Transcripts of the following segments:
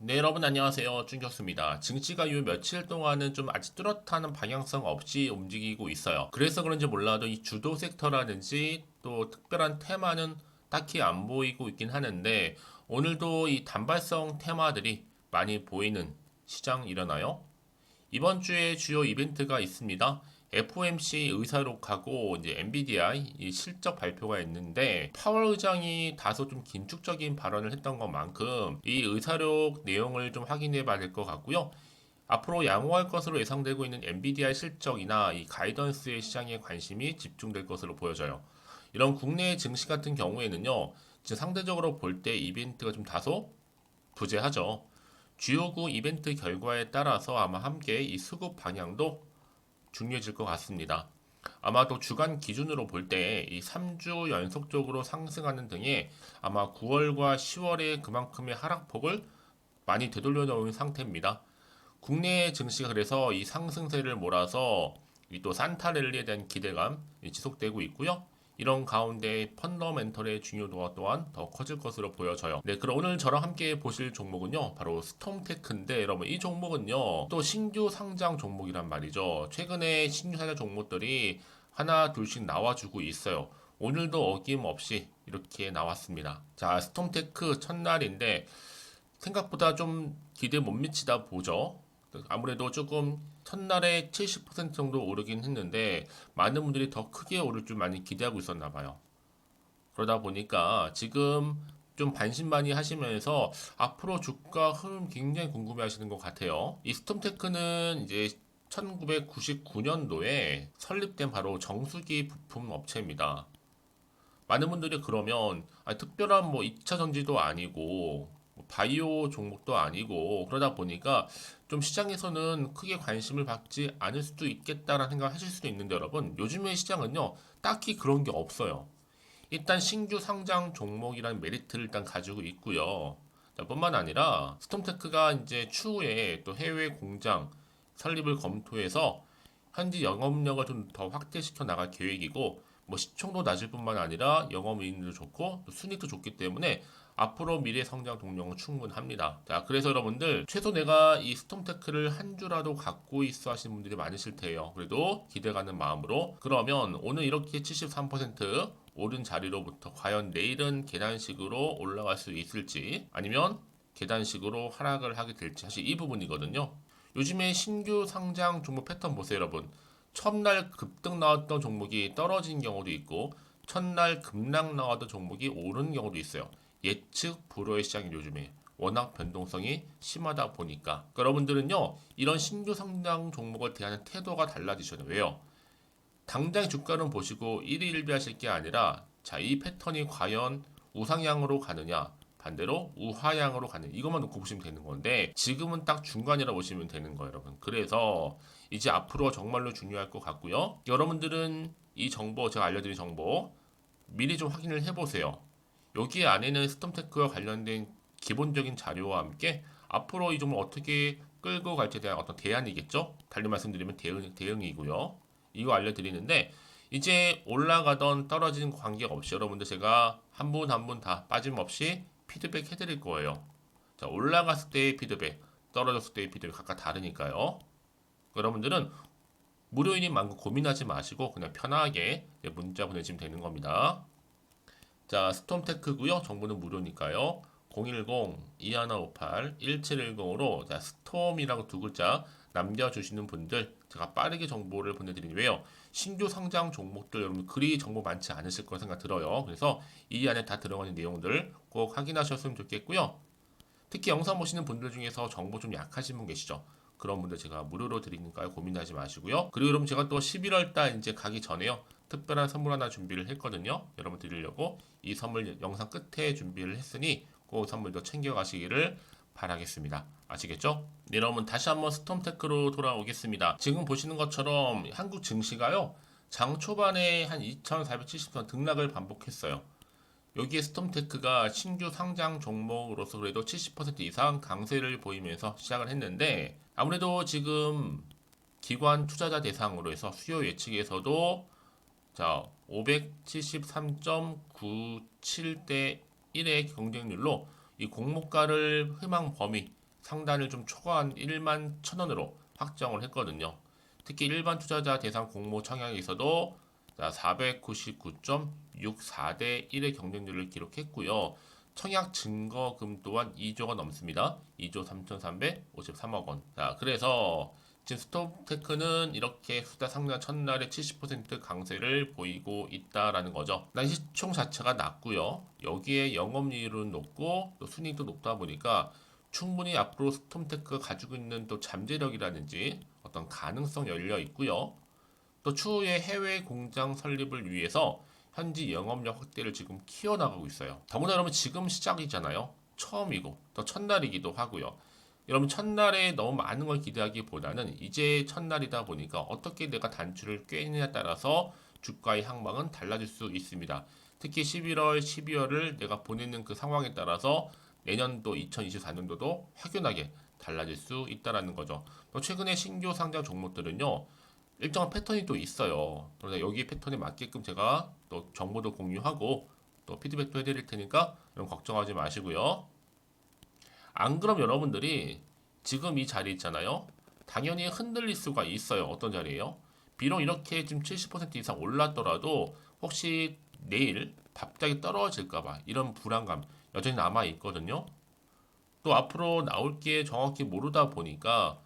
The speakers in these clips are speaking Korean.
네, 여러분 안녕하세요. 준교수입니다. 증시가 요 며칠 동안은 좀 아직 뚜렷한 방향성 없이 움직이고 있어요. 그래서 그런지 몰라도 이 주도 섹터라든지 또 특별한 테마는 딱히 안 보이고 있긴 하는데 오늘도 이 단발성 테마들이 많이 보이는 시장이려나요? 이번 주에 주요 이벤트가 있습니다. FOMC 의사록하고 이제 엔비디아 이 실적 발표가 있는데 파월 의장이 다소 좀 긴축적인 발언을 했던 것만큼 이 의사록 내용을 좀 확인해 봐야 될 것 같고요. 앞으로 양호할 것으로 예상되고 있는 엔비디아 실적이나 이 가이던스의 시장에 관심이 집중될 것으로 보여져요. 이런 국내 증시 같은 경우에는요, 지금 상대적으로 볼 때 이벤트가 좀 다소 부재하죠. 주요국 이벤트 결과에 따라서 아마 함께 이 수급 방향도 중요해질 것 같습니다. 아마도 주간 기준으로 볼 때 이 3주 연속적으로 상승하는 등의 아마 9월과 10월에 그만큼의 하락폭을 많이 되돌려 놓은 상태입니다. 국내 증시가 그래서 이 상승세를 몰아서 이 또 산타랠리에 대한 기대감 지속되고 있고요. 이런 가운데 펀더멘털의 중요도가 또한 더 커질 것으로 보여져요. 네, 그럼 오늘 저랑 함께 보실 종목은요, 바로 스톰테크인데, 여러분, 이 종목은요, 또 신규 상장 종목이란 말이죠. 최근에 신규 상장 종목들이 하나, 둘씩 나와주고 있어요. 오늘도 어김없이 이렇게 나왔습니다. 자, 스톰테크 첫날인데, 생각보다 좀 기대 못 미치다 보죠. 아무래도 조금 첫날에 70% 정도 오르긴 했는데 많은 분들이 더 크게 오를 줄 많이 기대하고 있었나 봐요. 그러다 보니까 지금 좀 반신반의 하시면서 앞으로 주가 흐름 굉장히 궁금해 하시는 것 같아요. 이 스톰테크는 이제 1999년도에 설립된 바로 정수기 부품 업체입니다. 많은 분들이 그러면 특별한 뭐 2차 전지도 아니고 뭐 바이오 종목도 아니고 그러다 보니까 좀 시장에서는 크게 관심을 받지 않을 수도 있겠다라는 생각을 하실 수도 있는데 여러분 요즘의 시장은요 딱히 그런 게 없어요. 일단 신규 상장 종목이라는 메리트를 일단 가지고 있고요. 자, 뿐만 아니라 스톰테크가 이제 추후에 또 해외 공장 설립을 검토해서 현지 영업력을 좀 더 확대시켜 나갈 계획이고 뭐 시총도 낮을 뿐만 아니라 영업이익률도 좋고 또 순이익도 좋기 때문에 앞으로 미래 성장 동력은 충분합니다. 자, 그래서 여러분들 최소 내가 이 스톰테크를 한 주라도 갖고 있어 하시는 분들이 많으실 테예요. 그래도 기대가는 마음으로 그러면 오늘 이렇게 73% 오른 자리로부터 과연 내일은 계단식으로 올라갈 수 있을지 아니면 계단식으로 하락을 하게 될지 사실 이 부분이거든요. 요즘에 신규 상장 종목 패턴 보세요, 여러분. 첫날 급등 나왔던 종목이 떨어진 경우도 있고, 첫날 급락 나왔던 종목이 오른 경우도 있어요. 예측 불허의 시장이 요즘에 워낙 변동성이 심하다 보니까. 그러니까 여러분들은요, 이런 신규 상장 종목을 대하는 태도가 달라지셔야 돼요. 왜요? 당장 주가는 보시고 일희일비하실 게 아니라, 자, 이 패턴이 과연 우상향으로 가느냐, 반대로 우하향으로 가는 이것만 놓고 보시면 되는 건데 지금은 딱 중간이라 보시면 되는 거예요, 여러분. 그래서 이제 앞으로 정말로 중요할 것 같고요. 여러분들은 이 정보 제가 알려드린 정보 미리 좀 확인을 해보세요. 여기 안에는 스톰테크와 관련된 기본적인 자료와 함께 앞으로 이 종목을 어떻게 끌고 갈지에 대한 어떤 대안이겠죠? 달리 말씀드리면 대응이고요. 이거 알려드리는데 이제 올라가던 떨어지는 관계없이 여러분들 제가 한 분 한 분 다 빠짐없이 피드백 해드릴 거예요. 자, 올라갔을 때의 피드백, 떨어졌을 때의 피드백 각각 다르니까요. 여러분들은 무료인인 만큼 고민하지 마시고 그냥 편하게 문자 보내시면 되는 겁니다. 자, 스톰테크고요. 정보는 무료니까요. 010-2158-1710으로 자, 스톰이라고 두 글자 남겨주시는 분들 제가 빠르게 정보를 보내드리니 왜요? 신규 상장 종목들 여러분 그리 정보 많지 않으실 거라 생각 들어요. 그래서 이 안에 다 들어가는 내용들 꼭 확인하셨으면 좋겠고요. 특히 영상 보시는 분들 중에서 정보 좀 약하신 분 계시죠? 그런 분들 제가 무료로 드리니까요. 고민하지 마시고요. 그리고 여러분 제가 또 11월 달 이제 가기 전에요. 특별한 선물 하나 준비를 했거든요. 여러분 드리려고 이 선물 영상 끝에 준비를 했으니 그 선물도 챙겨가시기를 바라겠습니다. 아시겠죠? 네, 여러분 다시 한번 스톰테크로 돌아오겠습니다. 지금 보시는 것처럼 한국 증시가요. 장 초반에 한 2,470선 등락을 반복했어요. 여기에 스톰테크가 신규 상장 종목으로서 그래도 70% 이상 강세를 보이면서 시작을 했는데 아무래도 지금 기관 투자자 대상으로 해서 수요 예측에서도 자 573.97대 1의 경쟁률로 이 공모가를 희망 범위 상단을 좀 초과한 1만 1,000원으로 확정을 했거든요. 특히 일반 투자자 대상 공모 청약에서도 499.64대 1의 경쟁률을 기록했고요. 청약 증거금 또한 2조가 넘습니다. 2조 3,353억 원. 자, 그래서 지금 스톱테크는 이렇게 수다 상단 첫날에 70% 강세를 보이고 있다라는 거죠. 난 시총 자체가 낮고요. 여기에 영업이익은 높고 또 순이익도 높다 보니까 충분히 앞으로 스톰테크가 가지고 있는 또 잠재력이라든지 어떤 가능성 열려 있고요. 또 추후에 해외 공장 설립을 위해서 현지 영업력 확대를 지금 키워나가고 있어요. 더구나 여러분 지금 시작이잖아요. 처음이고 또 첫날이기도 하고요. 여러분 첫날에 너무 많은 걸 기대하기보다는 이제 첫날이다 보니까 어떻게 내가 단추를 꿰느냐에 따라서 주가의 향방은 달라질 수 있습니다. 특히 11월, 12월을 내가 보내는 그 상황에 따라서 내년도 2024년도도 확연하게 달라질 수 있다라는 거죠. 또 최근에 신규 상장 종목들은요. 일정한 패턴이 또 있어요. 그러나 여기 패턴에 맞게끔 제가 또 정보도 공유하고 또 피드백도 해드릴 테니까 여러분 걱정하지 마시고요. 안 그럼 여러분들이 지금 이 자리 있잖아요. 당연히 흔들릴 수가 있어요. 어떤 자리예요? 비록 이렇게 지금 70% 이상 올랐더라도 혹시 내일 갑자기 떨어질까봐 이런 불안감 여전히 남아 있거든요. 또 앞으로 나올 게 정확히 모르다 보니까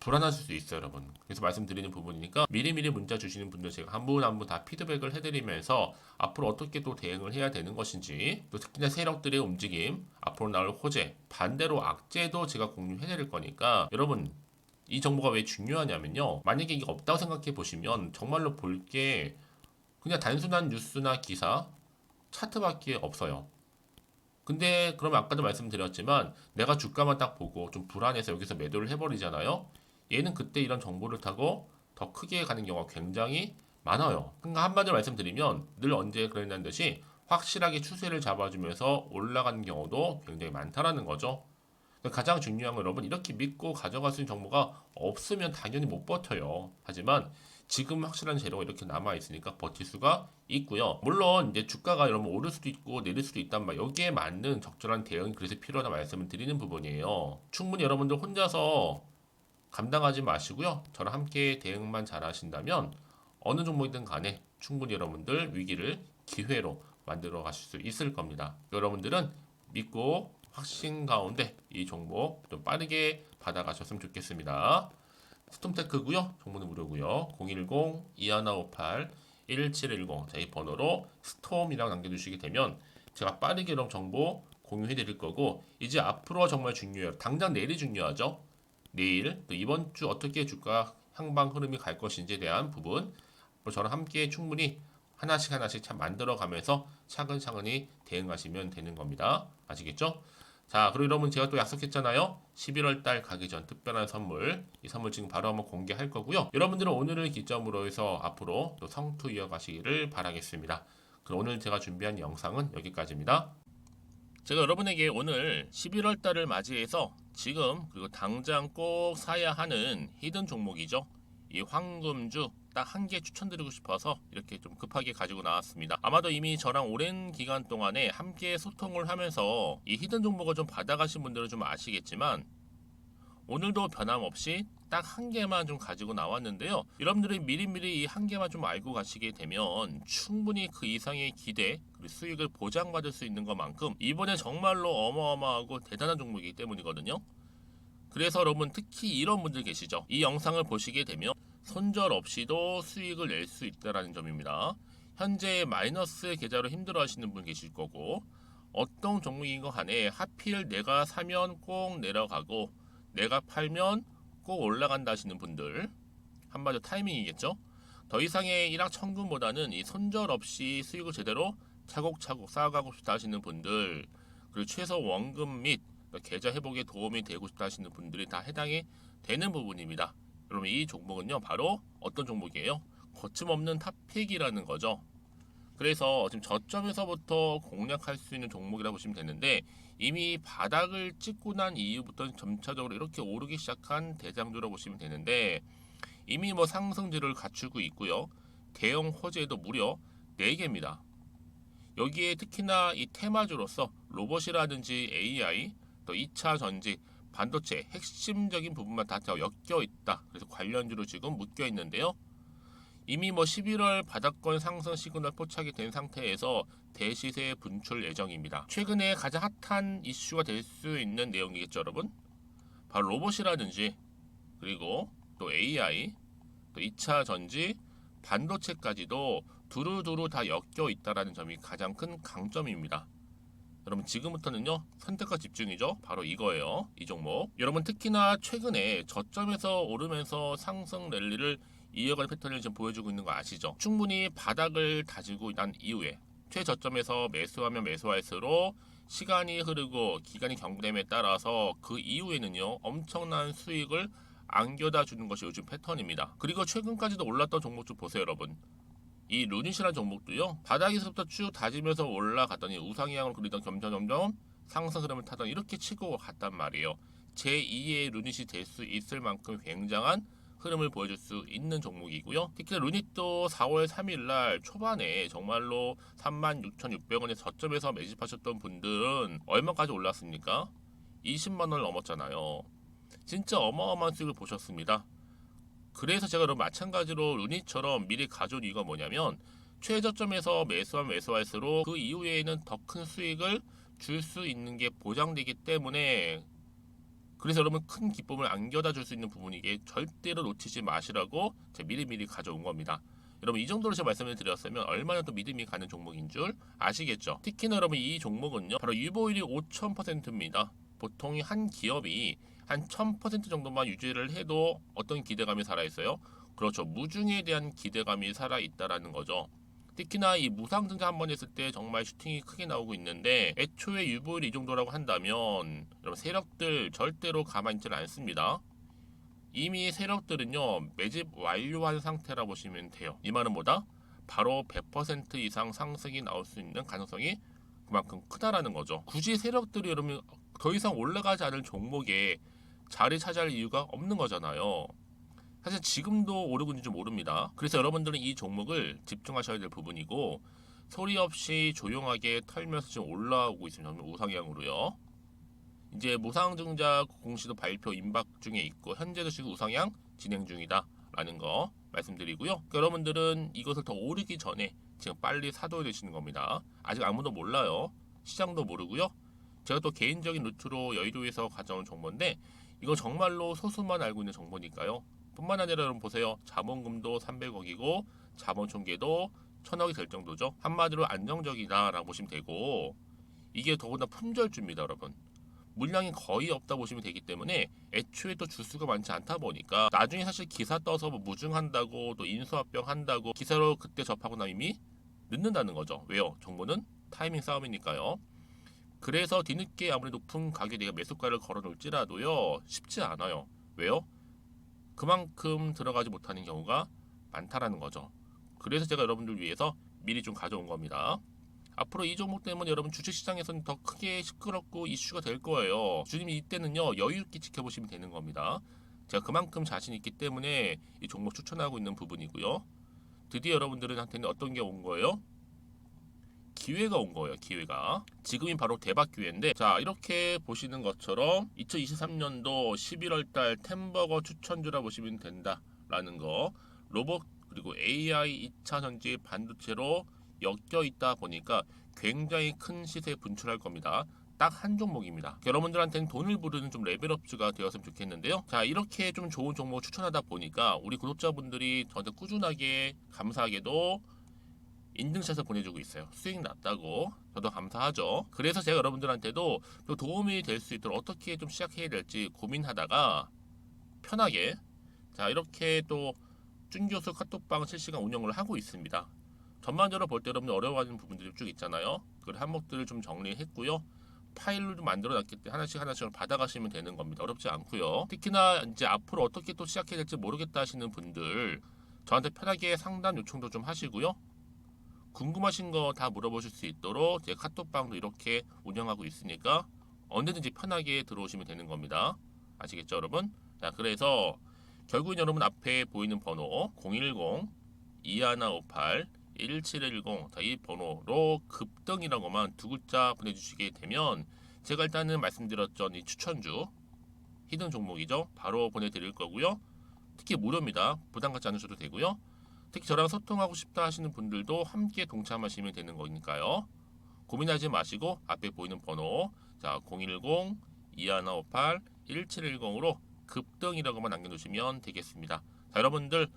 불안하실 수 있어요, 여러분. 그래서 말씀드리는 부분이니까 미리미리 문자 주시는 분들 제가 한 분 한 분 다 피드백을 해드리면서 앞으로 어떻게 또 대응을 해야 되는 것인지 또 특히나 세력들의 움직임, 앞으로 나올 호재, 반대로 악재도 제가 공유해드릴 거니까 여러분 이 정보가 왜 중요하냐면요. 만약에 이게 없다고 생각해 보시면 정말로 볼 게 그냥 단순한 뉴스나 기사, 차트밖에 없어요. 근데 그러면 아까도 말씀드렸지만 내가 주가만 딱 보고 좀 불안해서 여기서 매도를 해버리잖아요. 얘는 그때 이런 정보를 타고 더 크게 가는 경우가 굉장히 많아요. 그러니까 한마디로 말씀드리면 늘 언제 그랬냐는 듯이 확실하게 추세를 잡아주면서 올라가는 경우도 굉장히 많다라는 거죠. 그러니까 가장 중요한 건 여러분 이렇게 믿고 가져갈 수 있는 정보가 없으면 당연히 못 버텨요. 하지만 지금 확실한 재료가 이렇게 남아 있으니까 버틸 수가 있고요. 물론 이제 주가가 여러분 오를 수도 있고 내릴 수도 있단 말 여기에 맞는 적절한 대응이 그래서 필요하다 말씀을 드리는 부분이에요. 충분히 여러분들 혼자서 감당하지 마시고요. 저랑 함께 대응만 잘 하신다면 어느 종목이든 간에 충분히 여러분들 위기를 기회로 만들어 가실 수 있을 겁니다. 여러분들은 믿고 확신 가운데 이 종목 좀 빠르게 받아가셨으면 좋겠습니다. 스톰테크고요. 정보는 무료고요. 010-2158-1710 자, 이 번호로 스톰이라고 남겨주시게 되면 제가 빠르게 그럼 정보 공유해 드릴 거고 이제 앞으로 정말 중요해요. 당장 내일이 중요하죠. 내일 또 이번 주 어떻게 주가 향방 흐름이 갈 것인지에 대한 부분 저랑 함께 충분히 하나씩 하나씩 참 만들어 가면서 차근차근히 대응하시면 되는 겁니다. 아시겠죠? 자, 그리고 여러분 제가 또 약속했잖아요. 11월 달 가기 전 특별한 선물. 이 선물 지금 바로 한번 공개할 거고요. 여러분들은 오늘을 기점으로 해서 앞으로 또 성투 이어가시기를 바라겠습니다. 그럼 오늘 제가 준비한 영상은 여기까지입니다. 제가 여러분에게 오늘 11월 달을 맞이해서 지금 그리고 당장 꼭 사야 하는 히든 종목이죠. 이 황금주 딱 한 개 추천드리고 싶어서 이렇게 좀 급하게 가지고 나왔습니다. 아마도 이미 저랑 오랜 기간 동안에 함께 소통을 하면서 이 히든 종목을 좀 받아가신 분들은 좀 아시겠지만 오늘도 변함없이 딱 한 개만 좀 가지고 나왔는데요. 여러분들이 미리미리 이 한 개만 좀 알고 가시게 되면 충분히 그 이상의 기대 그리고 수익을 보장받을 수 있는 것만큼 이번에 정말로 어마어마하고 대단한 종목이기 때문이거든요. 그래서 여러분 특히 이런 분들 계시죠. 이 영상을 보시게 되면 손절 없이도 수익을 낼 수 있다는 점입니다. 현재 마이너스 계좌로 힘들어 하시는 분 계실 거고 어떤 종목인 거 간에 하필 내가 사면 꼭 내려가고 내가 팔면 꼭 올라간다 하시는 분들 한마디로 타이밍이겠죠. 더 이상의 일확천금보다는 이 손절 없이 수익을 제대로 차곡차곡 쌓아가고 싶다 하시는 분들 그리고 최소 원금 및 계좌 회복에 도움이 되고 싶다 하시는 분들이 다 해당이 되는 부분입니다. 여러분 이 종목은요 바로 어떤 종목이에요? 거침없는 탑픽이라는 거죠. 그래서 지금 저점에서부터 공략할 수 있는 종목이라고 보시면 되는데 이미 바닥을 찍고 난 이후부터 점차적으로 이렇게 오르기 시작한 대장주라고 보시면 되는데 이미 뭐 상승률을 갖추고 있고요. 대형 호재도 무려 4개입니다. 여기에 특히나 이 테마주로서 로봇이라든지 AI, 또 2차 전지, 반도체 핵심적인 부분만 다 엮여 있다. 그래서 관련주로 지금 묶여 있는데요. 이미 11월 바닥권 상승 시그널 포착이 된 상태에서 대시세 분출 예정입니다. 최근에 가장 핫한 이슈가 될 수 있는 내용이겠죠, 여러분. 바로 로봇이라든지 그리고 또 AI, 또 2차 전지, 반도체까지도 두루두루 다 엮여 있다는 점이 가장 큰 강점입니다. 여러분 지금부터는요 선택과 집중이죠. 바로 이거예요. 이 종목. 여러분 특히나 최근에 저점에서 오르면서 상승 랠리를 이어갈 패턴을 지금 보여주고 있는 거 아시죠? 충분히 바닥을 다지고 난 이후에 최저점에서 매수하면 매수할수록 시간이 흐르고 기간이 경과됨에 따라서 그 이후에는요 엄청난 수익을 안겨다 주는 것이 요즘 패턴입니다. 그리고 최근까지도 올랐던 종목 좀 보세요, 여러분. 이 루닛이라는 종목도요 바닥에서부터 쭉 다지면서 올라갔더니 우상향으로 그리던 점점 상승 흐름을 타던 이렇게 치고 갔단 말이에요. 제2의 루닛이 될 수 있을 만큼 굉장한 흐름을 보여줄 수 있는 종목이고요. 특히 루닛도 4월 3일날 초반에 정말로 36,600원의 저점에서 매집하셨던 분들은 얼마까지 올랐습니까? 20만원을 넘었잖아요. 진짜 어마어마한 수익을 보셨습니다. 그래서 제가 여러분 마찬가지로 루닛처럼 미리 가져온 이유가 뭐냐면 최저점에서 매수하면 매수할수록 그 이후에는 더 큰 수익을 줄 수 있는 게 보장되기 때문에 그래서 여러분 큰 기쁨을 안겨다 줄 수 있는 부분이기에 절대로 놓치지 마시라고 제가 미리미리 가져온 겁니다. 여러분 이 정도로 제가 말씀을 드렸으면 얼마나 또 믿음이 가는 종목인 줄 아시겠죠? 특히나 여러분 이 종목은요 바로 유보율이 5000%입니다. 보통 한 기업이 한 1000% 정도만 유지를 해도 어떤 기대감이 살아있어요? 그렇죠. 무중에 대한 기대감이 살아있다라는 거죠. 특히나 이 무상증자 한 번 했을 때 정말 슈팅이 크게 나오고 있는데 애초에 유보율이 이 정도라고 한다면 여러분 세력들 절대로 가만히 있지는 않습니다. 이미 세력들은요 매집 완료한 상태라 보시면 돼요. 이 말은 뭐다? 바로 100% 이상 상승이 나올 수 있는 가능성이 그만큼 크다라는 거죠. 굳이 세력들이 여러분 더 이상 올라가지 않을 종목에 자리 차지할 이유가 없는 거잖아요. 사실 지금도 오르고 있는지 모릅니다. 그래서 여러분들은 이 종목을 집중하셔야 될 부분이고 소리 없이 조용하게 털면서 지금 올라오고 있습니다. 우상향으로요. 이제 무상증자 공시도 발표 임박 중에 있고 현재도 지금 우상향 진행 중이다 라는 거 말씀드리고요. 그러니까 여러분들은 이것을 더 오르기 전에 지금 빨리 사둬야 되시는 겁니다. 아직 아무도 몰라요. 시장도 모르고요. 제가 또 개인적인 루트로 여의도에서 가져온 정보인데 이거 정말로 소수만 알고 있는 정보니까요. 뿐만 아니라 여러분 보세요. 자본금도 300억이고 자본 총계도 1000억이 될 정도죠. 한마디로 안정적이다라고 보시면 되고 이게 더구나 품절주입니다, 여러분. 물량이 거의 없다 보시면 되기 때문에 애초에 또 주수가 많지 않다 보니까 나중에 사실 기사 떠서 뭐 무증한다고 또 인수합병 한다고 기사로 그때 접하고 나면 이미 늦는다는 거죠. 왜요? 정보는 타이밍 싸움이니까요. 그래서 뒤늦게 아무리 높은 가격에 내가 매수가를 걸어 놓을지라도요 쉽지 않아요. 왜요? 그만큼 들어가지 못하는 경우가 많다라는 거죠. 그래서 제가 여러분들 위해서 미리 좀 가져온 겁니다. 앞으로 이 종목 때문에 여러분 주식시장에서는 더 크게 시끄럽고 이슈가 될 거예요. 주님이 이때는요 여유 있게 지켜보시면 되는 겁니다. 제가 그만큼 자신 있기 때문에 이 종목 추천하고 있는 부분이고요. 드디어 여러분들한테는 어떤 게 온 거예요? 기회가 온 거예요. 기회가. 지금이 바로 대박 기회인데 자 이렇게 보시는 것처럼 2023년도 11월달 템버거 추천주라 보시면 된다라는 거. 로봇 그리고 AI 2차 전지 반도체로 엮여 있다 보니까 굉장히 큰 시세 분출할 겁니다. 딱 한 종목입니다. 여러분들한테는 돈을 부르는 좀 레벨업주가 되었으면 좋겠는데요. 자 이렇게 좀 좋은 종목 추천하다 보니까 우리 구독자분들이 저한테 꾸준하게 감사하게도 인증샷을 보내주고 있어요. 수익 났다고. 저도 감사하죠. 그래서 제가 여러분들한테도 또 도움이 될 수 있도록 어떻게 좀 시작해야 될지 고민하다가 편하게 자 이렇게 또 준교수 카톡방 실시간 운영을 하고 있습니다. 전반적으로 볼 때 여러분들 어려워하는 부분들이 쭉 있잖아요. 그 항목들을 좀 정리했고요. 파일로 좀 만들어 놨기 때문에 하나씩 받아가시면 되는 겁니다. 어렵지 않고요. 특히나 이제 앞으로 어떻게 또 시작해야 될지 모르겠다 하시는 분들 저한테 편하게 상담 요청도 좀 하시고요. 궁금하신 거 다 물어보실 수 있도록 제 카톡방도 이렇게 운영하고 있으니까 언제든지 편하게 들어오시면 되는 겁니다. 아시겠죠, 여러분? 자, 그래서 결국은 여러분 앞에 보이는 번호 010-2158-1710 이 번호로 급등이라고만 두 글자 보내주시게 되면 제가 일단은 말씀드렸던 이 추천주 히든 종목이죠. 바로 보내드릴 거고요. 특히 무료입니다. 부담 갖지 않으셔도 되고요. 특히 저랑 소통하고 싶다 하시는 분들도 함께 동참하시면 되는 거니까요. 고민하지 마시고 앞에 보이는 번호 자 010-2158-1710으로 급등이라고만 남겨주시면 되겠습니다. 자, 여러분들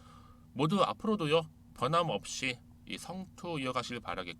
모두 앞으로도요 변함없이 이 성투 이어가실 바라겠습니다.